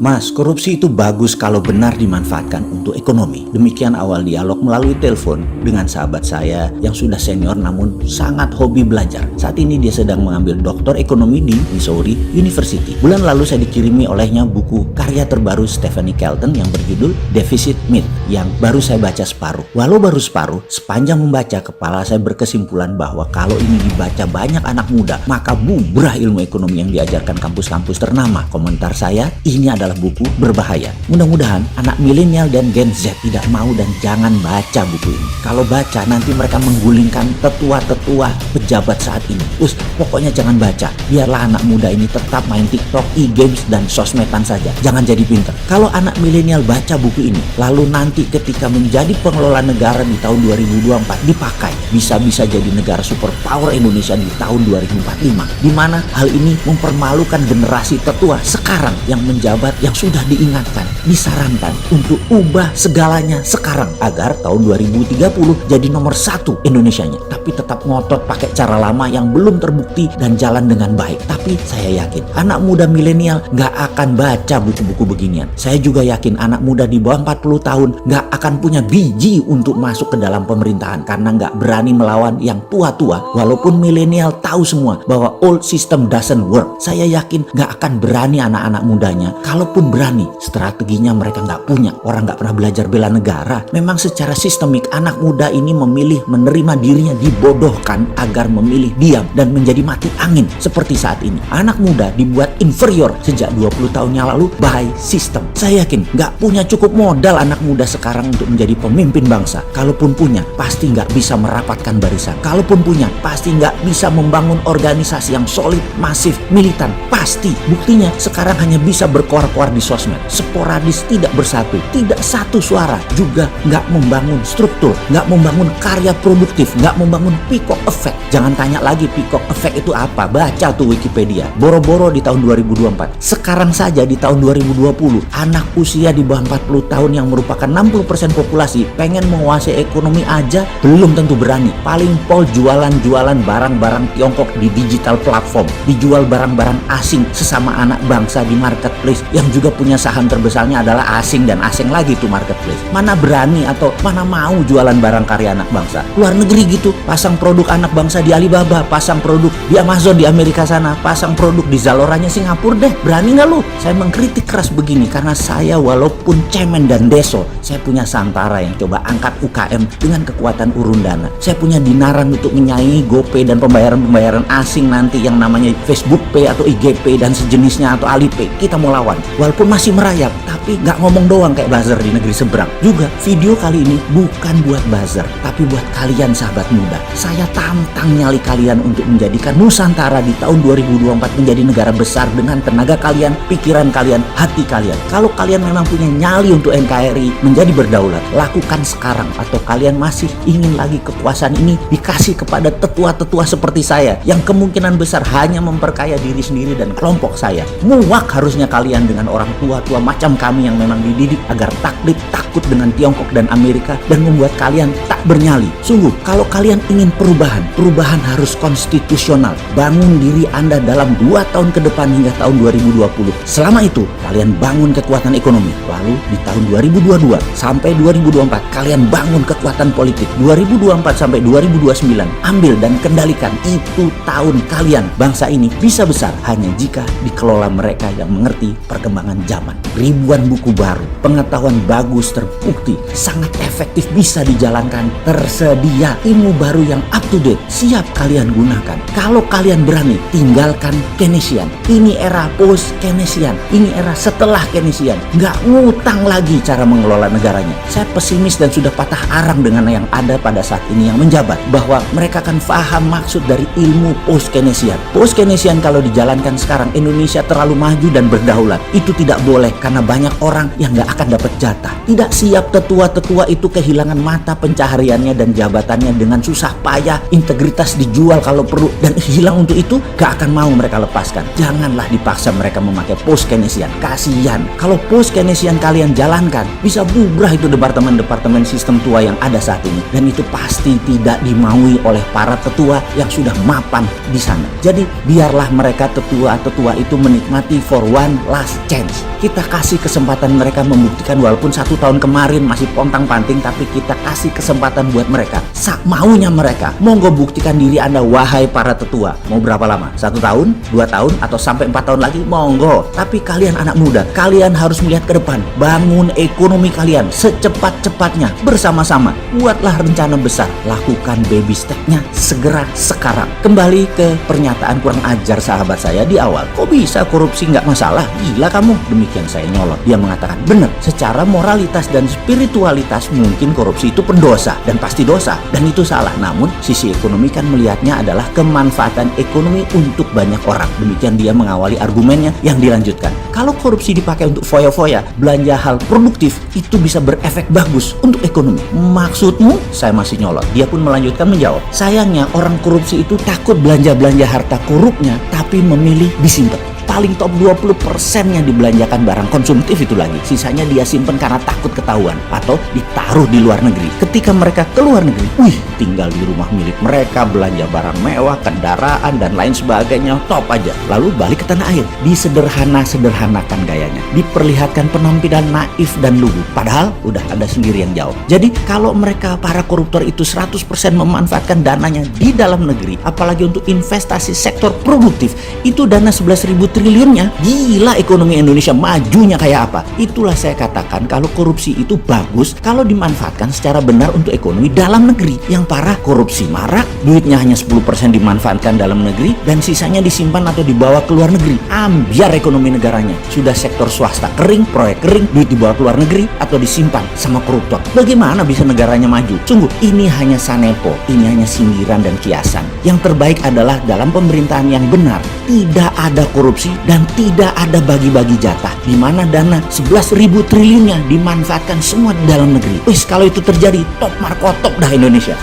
Mas, korupsi itu bagus kalau benar dimanfaatkan untuk ekonomi. Demikian awal dialog melalui telepon dengan sahabat saya yang sudah senior namun sangat hobi belajar. Saat ini dia sedang mengambil doktor ekonomi di Missouri University. Bulan lalu saya dikirimi olehnya buku karya terbaru Stephanie Kelton yang berjudul Deficit Myth yang baru saya baca separuh. Walau baru separuh, sepanjang membaca kepala saya berkesimpulan bahwa kalau ini dibaca banyak anak muda, maka bubrah ilmu ekonomi yang diajarkan kampus-kampus ternama. Komentar saya, ini adalah buku berbahaya. Mudah-mudahan anak milenial dan Gen Z tidak mau dan jangan baca buku ini. Kalau baca nanti mereka menggulingkan tetua-tetua pejabat saat ini. Pokoknya jangan baca. Biarlah anak muda ini tetap main TikTok, e-games dan sosmedan saja. Jangan jadi pinter. Kalau anak milenial baca buku ini, lalu nanti ketika menjadi pengelola negara di tahun 2024 dipakai, bisa-bisa jadi negara superpower Indonesia di tahun 2045. Di mana hal ini mempermalukan generasi tetua sekarang yang menjabat, yang sudah diingatkan, disarankan untuk ubah segalanya sekarang agar tahun 2030 jadi nomor 1 Indonesianya. Tapi tetap ngotot pakai cara lama yang belum terbukti dan jalan dengan baik. Tapi saya yakin anak muda milenial nggak akan baca buku-buku beginian. Saya juga yakin anak muda di bawah 40 tahun nggak akan punya biji untuk masuk ke dalam pemerintahan karena nggak berani melawan yang tua-tua. Walaupun milenial tahu semua bahwa old system doesn't work, saya yakin nggak akan berani anak-anak mudanya. Kalaupun berani, strateginya mereka nggak punya. Orang nggak pernah belajar bela negara. Memang secara sistemik anak muda ini memilih menerima dirinya dibodohkan agar memilih diam dan menjadi mati angin seperti saat ini. Anak muda dibuat inferior sejak 20 tahun yang lalu by sistem. Saya yakin nggak punya cukup modal anak muda sekarang untuk menjadi pemimpin bangsa. Kalaupun punya, pasti nggak bisa merapatkan barisan. Kalaupun punya, pasti nggak bisa membangun organisasi yang solid, masif, militan. Pasti. Buktinya sekarang hanya bisa berkoar-koar di sosmed, sporadis, tidak bersatu, tidak satu suara, juga nggak membangun struktur, nggak membangun karya produktif, nggak membangun peacock effect. Jangan tanya lagi peacock effect itu apa, baca tuh Wikipedia. Boro-boro di tahun 2024. Sekarang saja di tahun 2020, anak usia di bawah 40 tahun yang merupakan 60% populasi pengen menguasai ekonomi aja belum tentu berani. Paling pol jualan-jualan barang-barang Tiongkok di digital platform, dijual barang-barang asing sesama anak bangsa di marketplace yang juga punya saham terbesarnya adalah asing dan asing lagi tuh marketplace. Mana berani atau mana mau jualan barang karya anak bangsa luar negeri gitu, pasang produk anak bangsa di Alibaba, pasang produk di Amazon di Amerika sana, pasang produk di Zaloranya Singapura deh. Berani nggak lu? Saya mengkritik keras begini karena saya walaupun cemen dan deso, saya punya Santara yang coba angkat UKM dengan kekuatan urun dana. Saya punya Dinaran untuk menyaingi GoPay dan pembayaran asing nanti yang namanya Facebook Pay atau IG Pay dan sejenisnya atau Alipay. Kita mau lawan walaupun masih merayap, tapi nggak ngomong doang kayak buzzer di negeri seberang. Juga video kali ini bukan buat buzzer, tapi buat kalian sahabat muda. Saya tantang nyali kalian untuk menjadikan Nusantara di tahun 2024 menjadi negara besar dengan tenaga kalian, pikiran kalian, hati kalian. Kalau kalian memang punya nyali untuk NKRI menjadi berdaulat, lakukan sekarang. Atau kalian masih ingin lagi kekuasaan ini dikasih kepada tetua-tetua seperti saya yang kemungkinan besar hanya memperkaya diri sendiri dan kelompok saya. Muak harusnya kalian dengan orang tua-tua macam kami yang memang dididik agar taklid, takut dengan Tiongkok dan Amerika dan membuat kalian tak bernyali. Sungguh, kalau kalian ingin perubahan harus konstitusional. Bangun diri Anda dalam 2 tahun ke depan hingga tahun 2020. Selama itu, kalian bangun kekuatan ekonomi. Lalu di tahun 2022 sampai 2024, kalian bangun kekuatan politik. 2024 sampai 2029, ambil dan kendalikan. Itu tahun kalian. Bangsa ini bisa besar hanya jika dikelola mereka yang mengerti perkembangan zaman. Ribuan buku baru, pengetahuan bagus terbukti, sangat efektif bisa dijalankan, tersedia ilmu baru yang up to date, siap kalian gunakan. Kalau kalian berani, tinggalkan Keynesian. Ini era post Keynesian, ini era setelah Keynesian. Nggak ngutang lagi cara mengelola negaranya. Saya pesimis dan sudah patah arang dengan yang ada pada saat ini yang menjabat, bahwa mereka akan paham maksud dari ilmu post Keynesian. Post Keynesian kalau dijalankan sekarang, Indonesia terlalu maju dan berdaulat. Itu tidak boleh karena banyak orang yang nggak akan dapat jatah. Tidak siap tetua-tetua itu kehilangan mata pencahariannya dan jabatannya dengan susah payah, integritas dijual kalau perlu, dan hilang untuk itu gak akan mau mereka lepaskan. Janganlah dipaksa mereka memakai post Keynesian. Kasihan. Kalau post Keynesian kalian jalankan, bisa bubrah itu departemen-departemen sistem tua yang ada saat ini, dan itu pasti tidak dimaui oleh para tetua yang sudah mapan di sana. Jadi biarlah mereka tetua-tetua itu menikmati for one last chance. Kita kasih kesempatan mereka membuktikan, walaupun 1 tahun kemarin masih pontang-panting, tapi kita kasih kesempatan buat mereka. Maunya mereka. Monggo buktikan diri Anda, wahai para tetua. Mau berapa lama? 1 tahun, 2 tahun, atau sampai 4 tahun lagi? Monggo. Tapi kalian anak muda, kalian harus melihat ke depan. Bangun ekonomi kalian secepat-cepatnya bersama-sama. Buatlah rencana besar. Lakukan baby step-nya segera sekarang. Kembali ke pernyataan kurang ajar sahabat saya di awal. Kok bisa korupsi nggak masalah? Gila kamu. Demikian saya nyolot. Dia mengatakan, benar, secara moralitas dan spiritualitas mungkin korupsi itu pendosa dan pasti dosa, dan itu salah. Namun sisi ekonomi kan melihatnya adalah kemanfaatan ekonomi untuk banyak orang. Demikian dia mengawali argumennya yang dilanjutkan. Kalau korupsi dipakai untuk foya-foya, belanja hal produktif, itu bisa berefek bagus untuk ekonomi. Maksudmu? Saya masih nyolot. Dia pun melanjutkan menjawab, sayangnya orang korupsi itu takut belanja-belanja harta korupnya, tapi memilih disimpan. Paling top 20%-nya dibelanjakan barang konsumtif itu lagi. Sisanya dia simpen karena takut ketahuan atau ditaruh di luar negeri. Ketika mereka ke luar negeri, tinggal di rumah milik mereka, belanja barang mewah, kendaraan, dan lain sebagainya, top aja. Lalu balik ke tanah air, disederhanakan gayanya. Diperlihatkan penampilan naif dan lugu. Padahal udah ada sendiri yang jawab. Jadi kalau mereka para koruptor itu 100% memanfaatkan dananya di dalam negeri, apalagi untuk investasi sektor produktif, itu dana 11.000 triliunnya, gila ekonomi Indonesia majunya kayak apa. Itulah saya katakan kalau korupsi itu bagus kalau dimanfaatkan secara benar untuk ekonomi dalam negeri. Yang parah korupsi marak, duitnya hanya 10% dimanfaatkan dalam negeri dan sisanya disimpan atau dibawa ke luar negeri. Ambiar ekonomi negaranya. Sudah sektor swasta kering, proyek kering, duit dibawa ke luar negeri atau disimpan sama koruptor. Bagaimana bisa negaranya maju? Sungguh, ini hanya sanepo, ini hanya sindiran dan kiasan. Yang terbaik adalah dalam pemerintahan yang benar, tidak ada korupsi dan tidak ada bagi-bagi jatah, di mana dana 11.000 triliunnya dimanfaatkan semua di dalam negeri. Kalau itu terjadi, top markotop dah Indonesia.